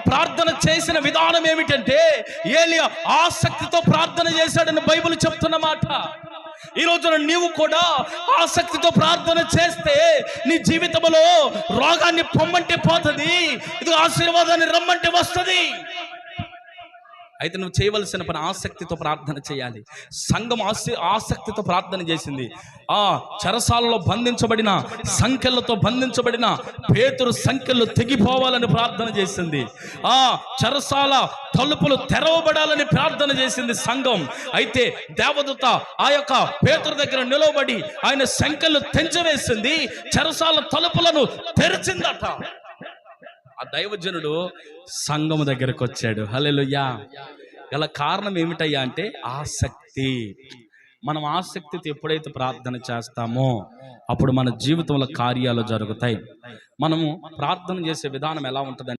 ప్రార్థన చేసిన విధానం ఏమిటంటే, ఏలియా ఆసక్తితో ప్రార్థన చేశాడని బైబిల్ చెప్తున్నమాట. ఈ రోజున నీవు కూడా ఆసక్తితో ప్రార్థన చేస్తే నీ జీవితంలో రోగాన్ని పొమ్మంటే పోతుంది, ఇది ఆశీర్వాదాన్ని రమ్మంటే వస్తుంది. అయితే నువ్వు చేయవలసిన పని ఆసక్తితో ప్రార్థన చేయాలి. సంఘం ఆసక్తితో ప్రార్థన చేసింది. ఆ చెరసాలలో బంధించబడిన, సంఖ్యలతో బంధించబడిన పేతురు సంఖ్యలు తెగిపోవాలని ప్రార్థన చేసింది. ఆ చెరసాల తలుపులు తెరవబడాలని ప్రార్థన చేసింది సంఘం. అయితే దేవదూత ఆ యొక్క పేతురు దగ్గర నిలవబడి ఆయన సంఖ్యలు తెంచివేసింది, చెరసాల తలుపులను తెరిచిందట. ఆ దైవజనుడు సంఘము దగ్గరకు వచ్చాడు. హల్లెలూయా. గల కారణం ఏమిటయ్యా అంటే ఆసక్తి. మనం ఆసక్తితో ఎప్పుడైతే ప్రార్థన చేస్తామో అప్పుడు మన జీవితంలో కార్యాలు జరుగుతాయి. మనము ప్రార్థన చేసే విధానం ఎలా ఉంటుంది?